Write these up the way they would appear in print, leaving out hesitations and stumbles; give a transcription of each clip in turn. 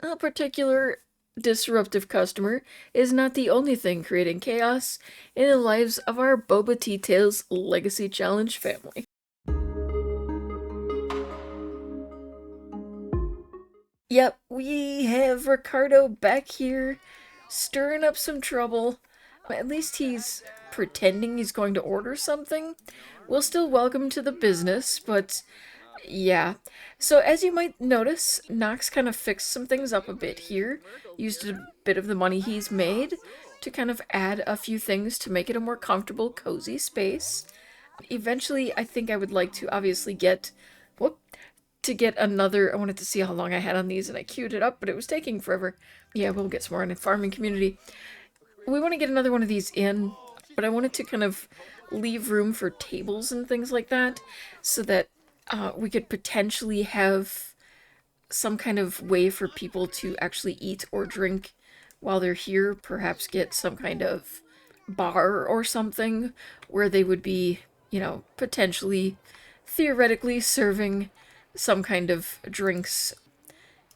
A particular disruptive customer is not the only thing creating chaos in the lives of our Boba Tales Legacy Challenge family. Yep, we have Ricardo back here stirring up some trouble. At least he's pretending he's going to order something. We'll still welcome him to the business, but yeah. So as you might notice, Knox kind of fixed some things up a bit here. Used a bit of the money he's made to kind of add a few things to make it a more comfortable, cozy space. Eventually, I think I would like to obviously get, whoop, to get another. I wanted to see how long I had on these and I queued it up, but it was taking forever. Yeah, we'll get some more in the farming community. We want to get another one of these in, but I wanted to kind of leave room for tables and things like that so that we could potentially have some kind of way for people to actually eat or drink while they're here. Perhaps get some kind of bar or something where they would be, potentially, theoretically serving some kind of drinks.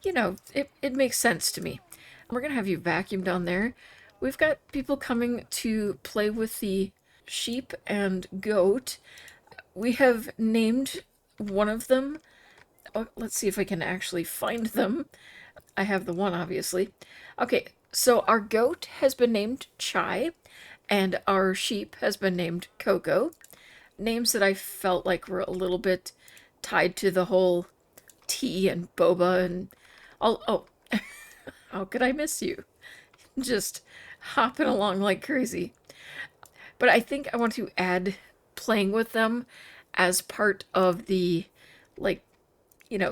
It makes sense to me. We're going to have you vacuum down there. We've got people coming to play with the sheep and goat. We have named one of them. Oh, let's see if I can actually find them. I have the one, obviously. Okay, so our goat has been named Chai, and our sheep has been named Coco. Names that I felt like were a little bit tied to the whole tea and boba and all. Oh, how could I miss you? Just hopping along like crazy. But I think I want to add playing with them as part of the, like,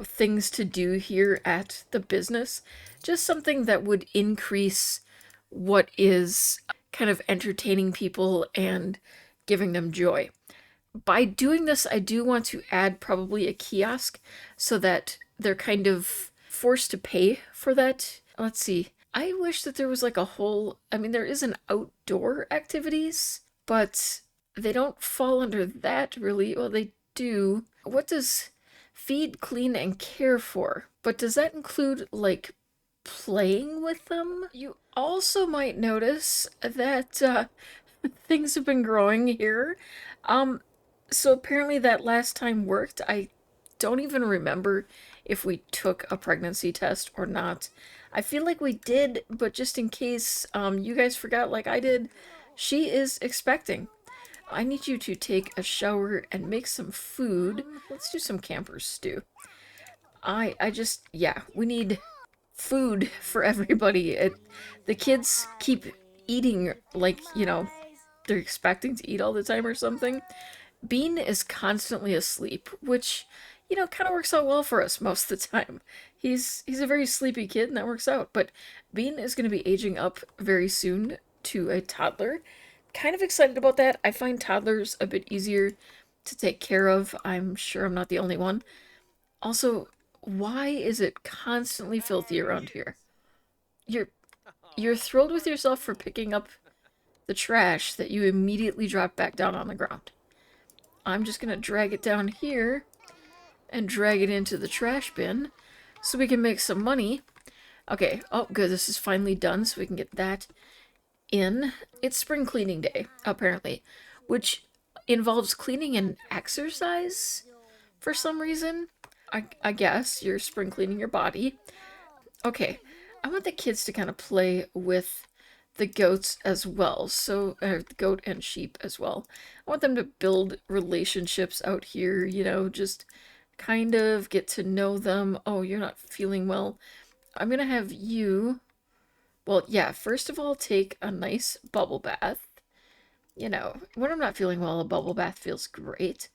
things to do here at the business. Just something that would increase what is kind of entertaining people and giving them joy. By doing this, I do want to add probably a kiosk so that they're kind of forced to pay for that. Let's see. I wish that there was like a whole, there is an outdoor activities, but they don't fall under that really. Well, they do. What does feed, clean, and care for? But does that include like playing with them? You also might notice that things have been growing here. So apparently that last time worked. I don't even remember if we took a pregnancy test or not. I feel like we did, but just in case you guys forgot like I did, she is expecting. I need you to take a shower and make some food. Let's do some camper stew. Yeah, we need food for everybody. The kids keep eating like, they're expecting to eat all the time or something. Bean is constantly asleep, which, kind of works out well for us most of the time. He's a very sleepy kid, and that works out. But Bean is going to be aging up very soon to a toddler. Kind of excited about that. I find toddlers a bit easier to take care of. I'm sure I'm not the only one. Also, why is it constantly filthy around here? You're you're thrilled with yourself for picking up the trash that you immediately drop back down on the ground. I'm just gonna drag it down here and drag it into the trash bin so we can make some money. Okay, oh good, this is finally done so we can get that in. It's spring cleaning day, apparently, which involves cleaning and exercise for some reason. I guess you're spring cleaning your body. Okay, I want the kids to kind of play with the goats as well. So, the goat and sheep as well. I want them to build relationships out here, just kind of get to know them. Oh, you're not feeling well. I'm gonna have you, well, yeah, first of all, take a nice bubble bath. When I'm not feeling well, a bubble bath feels great.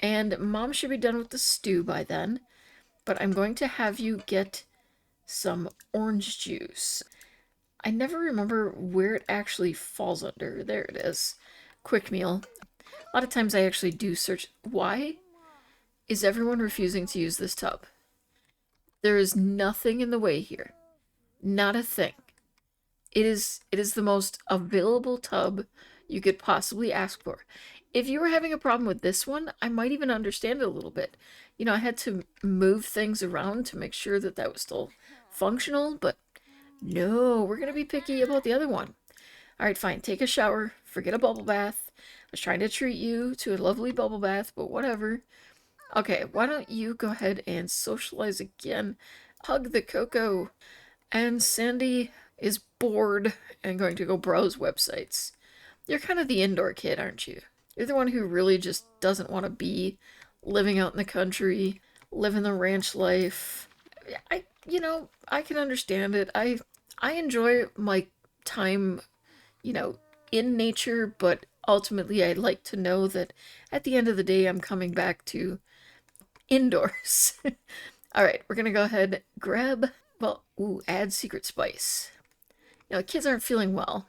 And mom should be done with the stew by then. But I'm going to have you get some orange juice. I never remember where it actually falls under. There it is. Quick meal. A lot of times I actually do search. Why is everyone refusing to use this tub? There is nothing in the way here. Not a thing. It is the most available tub you could possibly ask for. If you were having a problem with this one, I might even understand it a little bit. I had to move things around to make sure that that was still functional, but no, we're gonna be picky about the other one. All right, fine. Take a shower. Forget a bubble bath. I was trying to treat you to a lovely bubble bath, but whatever. Okay, why don't you go ahead and socialize again? Hug the Coco. And Sandy is bored and going to go browse websites. You're kind of the indoor kid, aren't you? You're the one who really just doesn't want to be living out in the country, living the ranch life. I can understand it. I enjoy my time, you know, in nature, but ultimately I'd like to know that at the end of the day I'm coming back to indoors. All right, we're gonna go ahead grab. Well, ooh, add secret spice. Kids aren't feeling well.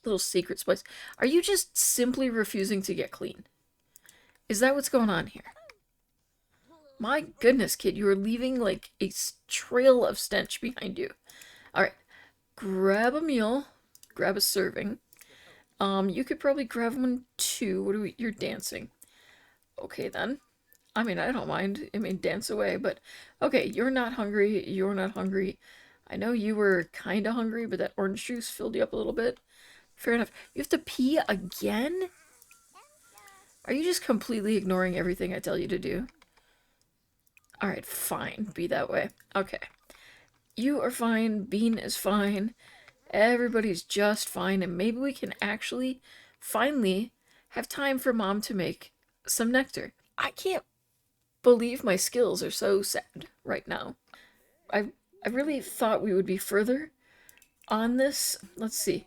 Little secret spice. Are you just simply refusing to get clean? Is that what's going on here? My goodness, kid, you are leaving like a trail of stench behind you. All right, grab a meal, grab a serving. You could probably grab one too. You're dancing. Okay then. I mean, I don't mind. I mean, dance away, but okay, you're not hungry. You're not hungry. I know you were kind of hungry, but that orange juice filled you up a little bit. Fair enough. You have to pee again? Are you just completely ignoring everything I tell you to do? Alright, fine. Be that way. Okay. You are fine. Bean is fine. Everybody's just fine. And maybe we can actually, finally, have time for Mom to make some nectar. I can't believe my skills are so sad right now. I really thought we would be further on this. Let's see.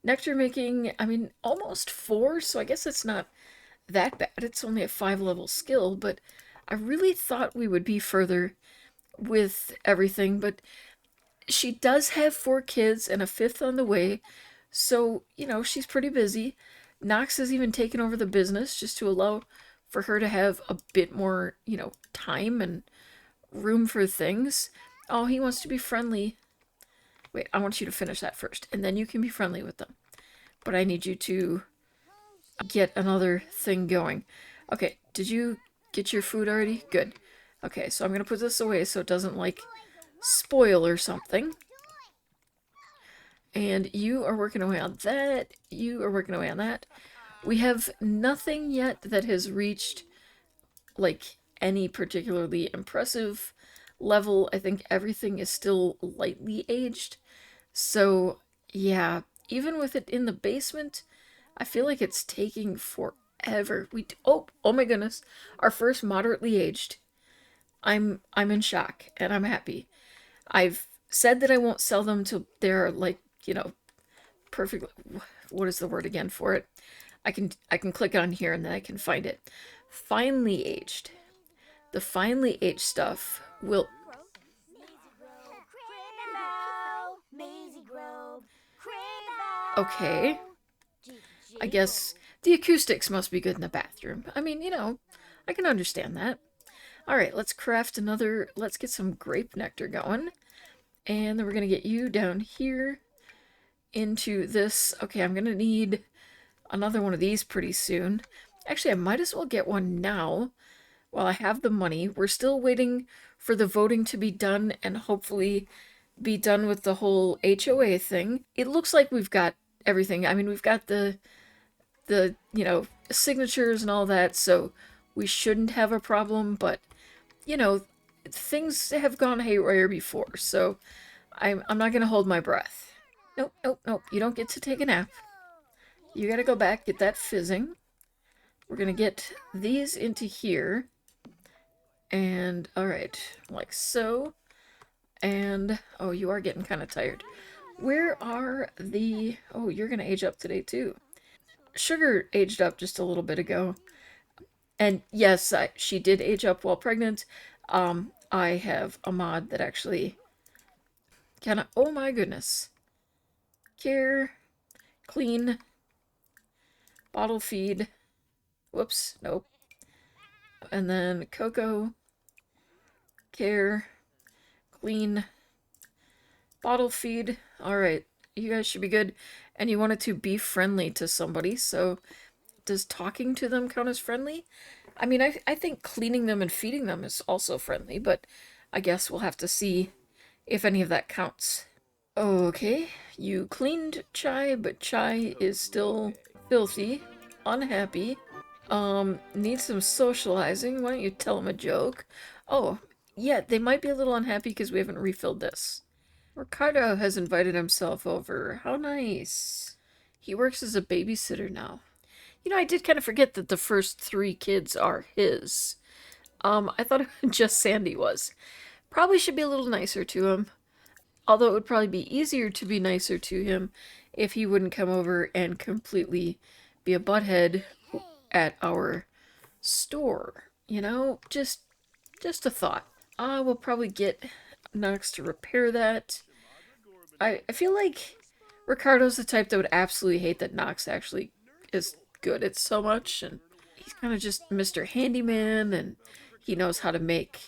Nectar making, I mean, almost 4, so I guess it's not that bad. It's only a 5-level skill, but I really thought we would be further with everything. But she does have 4 kids and a 5th on the way, so, she's pretty busy. Knox has even taken over the business just to allow for her to have a bit more, time and room for things. Oh, he wants to be friendly. Wait, I want you to finish that first, and then you can be friendly with them. But I need you to get another thing going. Okay, did you get your food already? Good. Okay, so I'm going to put this away so it doesn't, spoil or something. And you are working away on that. You are working away on that. We have nothing yet that has reached, any particularly impressive level. I think everything is still lightly aged. So, yeah, even with it in the basement, I feel like it's taking forever. Oh my goodness. Our first moderately aged. I'm in shock and I'm happy. I've said that I won't sell them till they're perfect. What is the word again for it? I can click on here and then I can find it. Finely aged. The finely aged stuff will. Okay. I guess the acoustics must be good in the bathroom. I mean, I can understand that. Alright, let's craft another. Let's get some grape nectar going. And then we're going to get you down here into this. Okay, I'm going to need another one of these pretty soon. Actually, I might as well get one now while I have the money. We're still waiting for the voting to be done and hopefully be done with the whole HOA thing. It looks like we've got everything. I mean, we've got the signatures and all that, so we shouldn't have a problem, but things have gone haywire before, so I'm not gonna hold my breath. Nope, nope, nope. You don't get to take a nap. You gotta go back, get that fizzing. We're gonna get these into here. And, alright, like so. And, oh, you are getting kind of tired. Where are the... Oh, you're gonna age up today, too. Sugar aged up just a little bit ago. And, yes, she did age up while pregnant. I have a mod that actually kind of... Oh, my goodness. Care... Clean... Bottle feed. Whoops, nope. And then Cocoa, Care, Clean, Bottle Feed. Alright, you guys should be good. And you wanted to be friendly to somebody, so does talking to them count as friendly? I mean, I think cleaning them and feeding them is also friendly, but I guess we'll have to see if any of that counts. Okay, you cleaned Chai, but Chai is still filthy, unhappy, needs some socializing. Why don't you tell him a joke? Oh, yeah, they might be a little unhappy because we haven't refilled this. Ricardo has invited himself over. How nice. He works as a babysitter now. You know, I did kind of forget that the first three kids are his. I thought just Sandy was. Probably should be a little nicer to him. Although it would probably be easier to be nicer to him if he wouldn't come over and completely be a butthead at our store. You know, just a thought. I will probably get Knox to repair that. I feel like Ricardo's the type that would absolutely hate that Knox actually is good at so much, and he's kind of just Mr. Handyman, and he knows how to make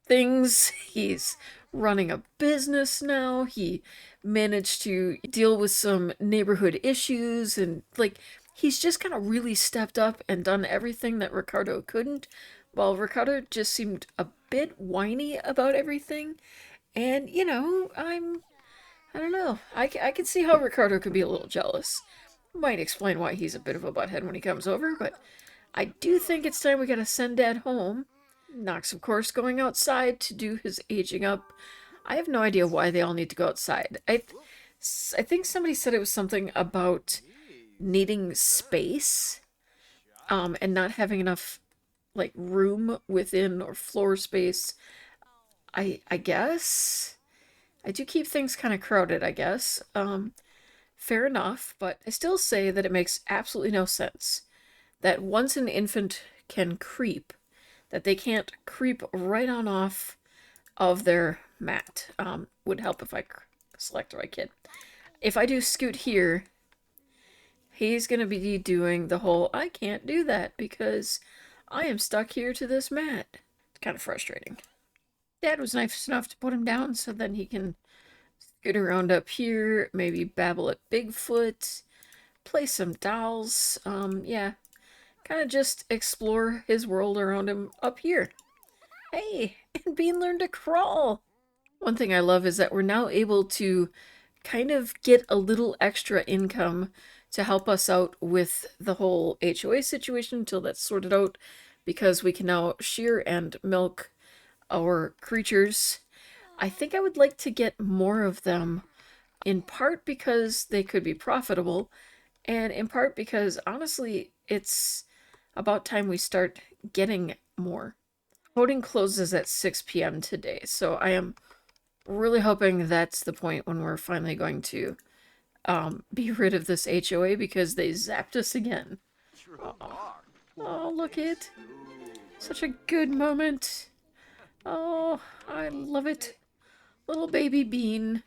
things. He's running a business now. He managed to deal with some neighborhood issues, and like he's just kind of really stepped up and done everything that Ricardo couldn't. While Ricardo just seemed a bit whiny about everything, and you know, I don't know. I can see how Ricardo could be a little jealous. Might explain why he's a bit of a butthead when he comes over, but I do think it's time we gotta send Dad home. Knox, of course, going outside to do his aging up. I have no idea why they all need to go outside. I think somebody said it was something about needing space, and not having enough, like, room within or floor space. I guess. I do keep things kind of crowded, I guess. Fair enough, but I still say that it makes absolutely no sense that once an infant can creep, that they can't creep right on off of their mat. Would help if I select the right kid. If I do Scoot here, he's going to be doing the whole, I can't do that because I am stuck here to this mat. It's kind of frustrating. Dad was nice enough to put him down so then he can scoot around up here, maybe babble at Bigfoot, play some dolls. Yeah, kind of just explore his world around him up here. Hey, and Bean learned to crawl. One thing I love is that we're now able to kind of get a little extra income to help us out with the whole HOA situation until that's sorted out, because we can now shear and milk our creatures. I think I would like to get more of them, in part because they could be profitable, and in part because, honestly, it's about time we start getting more. Voting closes at 6 p.m. today, so I am really hoping that's the point when we're finally going to be rid of this HOA, because they zapped us again. Oh, look it. Such a good moment. Oh, I love it. Little baby Bean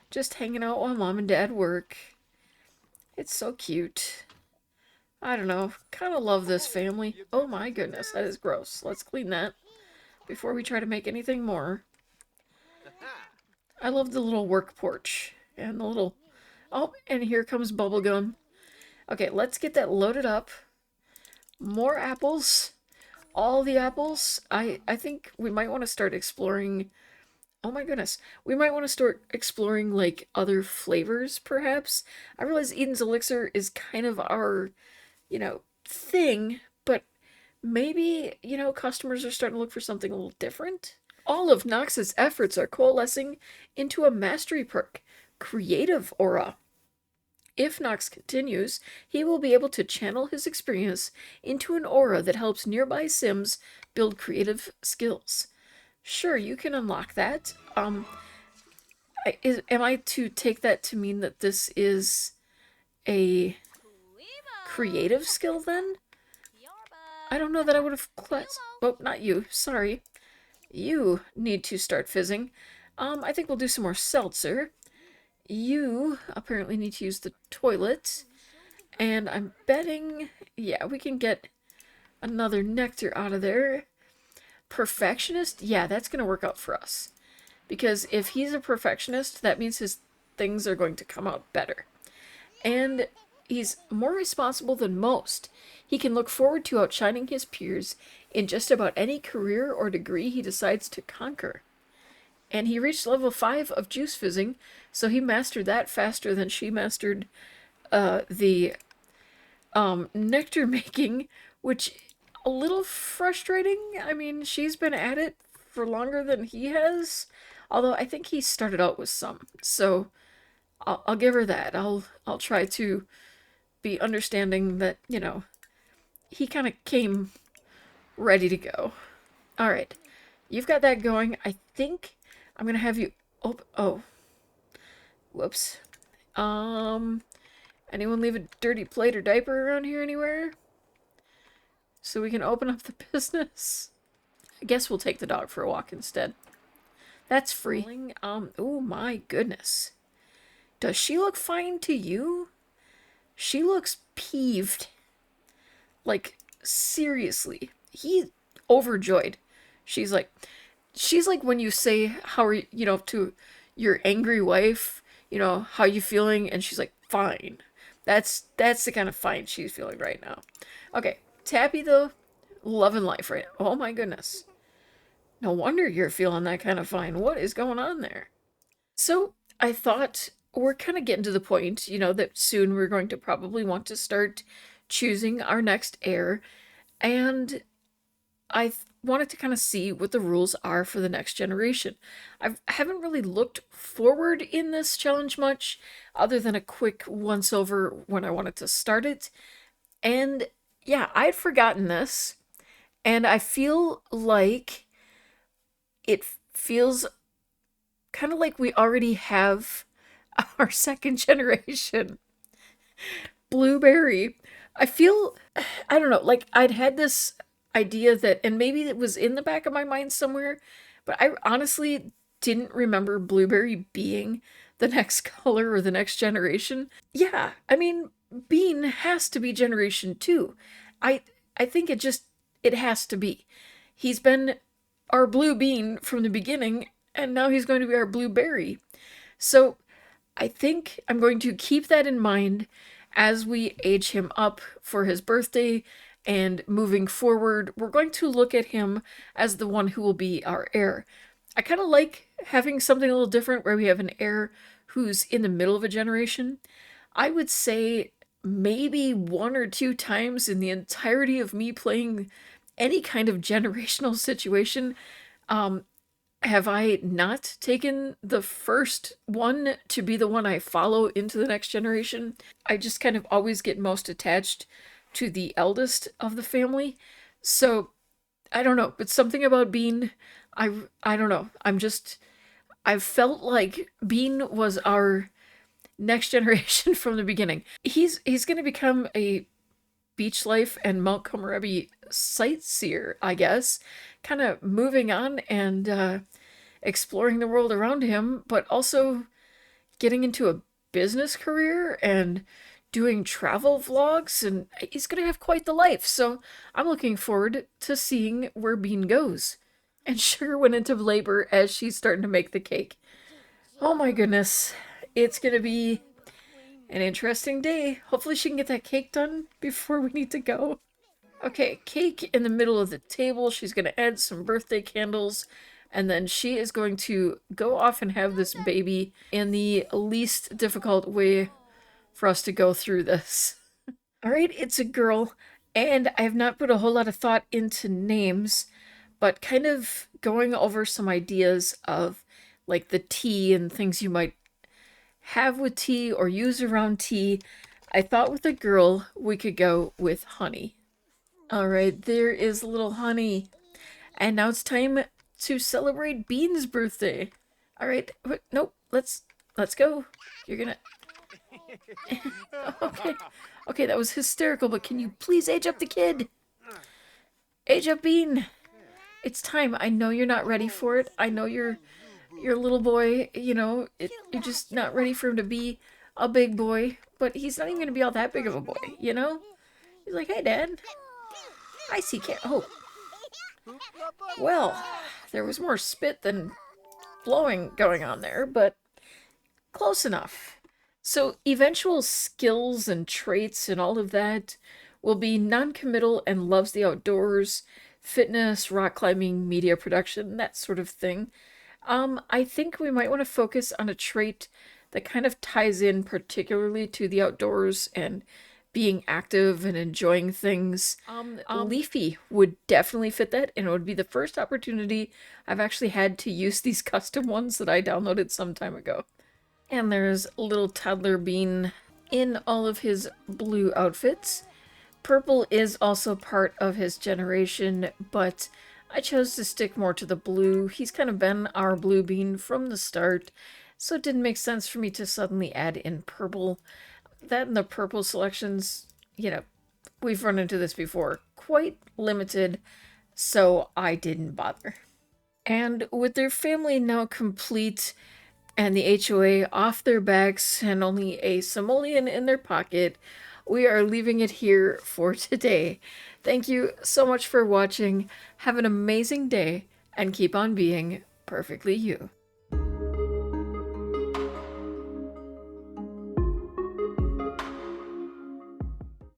just hanging out while Mom and Dad work. It's so cute. I don't know. Kind of love this family. Oh my goodness, that is gross. Let's clean that before we try to make anything more. I love the little work porch and the little... Oh, and here comes Bubblegum. Okay, let's get that loaded up. More apples. All the apples. I think we might want to start exploring... Oh my goodness. We might want to start exploring, like, other flavors, perhaps. I realize Eden's Elixir is kind of our, you know, thing, but maybe, you know, customers are starting to look for something a little different. All of Nox's efforts are coalescing into a mastery perk, Creative Aura. If Nox continues, he will be able to channel his experience into an aura that helps nearby Sims build creative skills. Sure, you can unlock that. Am I to take that to mean that this is a creative skill then? I don't know that I would have classed... Oh, not you. Sorry. You need to start fizzing. I think we'll do some more seltzer. You apparently need to use the toilet. And I'm betting... Yeah, we can get another nectar out of there. Perfectionist? Yeah, that's going to work out for us. Because if he's a perfectionist, that means his things are going to come out better. And he's more responsible than most. He can look forward to outshining his peers in just about any career or degree he decides to conquer. and he reached level 5 of juice fizzing, so he mastered that faster than she mastered the nectar making, which a little frustrating. I mean, she's been at it for longer than he has, although I think he started out with some. So I'll give her that. I'll try to be understanding that, he kind of came ready to go. All right. You've got that going. I think I'm going to have you oh. Whoops. Um Anyone leave a dirty plate or diaper around here anywhere? So we can open up the business. I guess we'll take the dog for a walk instead. That's free. Oh my goodness. Does she look fine to you? She looks peeved. Like, seriously. He's overjoyed. She's like when you say, how are you, to your angry wife, how you feeling? And she's like, fine. That's the kind of fine she's feeling right now. Okay, Tappy though, loving life right now. Oh my goodness. No wonder you're feeling that kind of fine. What is going on there? So I thought we're kind of getting to the point, that soon we're going to probably want to start choosing our next heir. And I wanted to kind of see what the rules are for the next generation. I haven't really looked forward in this challenge much, other than a quick once over when I wanted to start it. And yeah, I'd forgotten this, and I feel like it feels kind of like we already have our second generation. Blueberry. I don't know, like I'd had this idea that, and maybe it was in the back of my mind somewhere, but I honestly didn't remember Blueberry being the next color or the next generation. Yeah, I mean, Bean has to be generation 2. I I think it has to be. He's been our blue bean from the beginning, and now he's going to be our blueberry. So I think I'm going to keep that in mind as we age him up for his birthday, and moving forward, we're going to look at him as the one who will be our heir. I kind of like having something a little different where we have an heir who's in the middle of a generation. I would say maybe one or two times in the entirety of me playing any kind of generational situation, have I not taken the first one to be the one I follow into the next generation. I just kind of always get most attached to the eldest of the family. So I don't know, but something about Bean, I don't know. I've felt like Bean was our next generation from the beginning. He's going to become a beach life and Mount Komorebi sightseer, I guess, kind of moving on and exploring the world around him, but also getting into a business career and doing travel vlogs, and he's going to have quite the life. So I'm looking forward to seeing where Bean goes. And Sugar went into labor as she's starting to make the cake. Oh my goodness. It's going to be an interesting day. Hopefully she can get that cake done before we need to go. Okay, cake in the middle of the table. She's going to add some birthday candles, and then she is going to go off and have this baby in the least difficult way for us to go through this. All right, it's a girl, and I have not put a whole lot of thought into names, but kind of going over some ideas of like the tea and things you might have with tea or use around tea. I thought with a girl we could go with Honey. All right, there is little Honey. And now it's time to celebrate Bean's birthday. All right, nope, let's go. You're gonna... Okay. Okay, that was hysterical, but can you please age up the kid? Age up Bean. It's time. I know you're not ready for it. I know you're a little boy, you're just not ready for him to be a big boy, but he's not even going to be all that big of a boy, He's like, hey, Dad. I see cat. Oh. Well, there was more spit than blowing going on there, but close enough. So eventual skills and traits and all of that will be non-committal and loves the outdoors, fitness, rock climbing, media production, that sort of thing. I think we might want to focus on a trait that kind of ties in particularly to the outdoors and being active and enjoying things. Leafy would definitely fit that, and it would be the first opportunity I've actually had to use these custom ones that I downloaded some time ago. And there's little Toddler Bean in all of his blue outfits. Purple is also part of his generation, but I chose to stick more to the blue. He's kind of been our blue bean from the start, so it didn't make sense for me to suddenly add in purple. That and the purple selections, we've run into this before, quite limited, so I didn't bother. And with their family now complete and the HOA off their backs and only a simoleon in their pocket, we are leaving it here for today. Thank you so much for watching. Have an amazing day and keep on being perfectly you.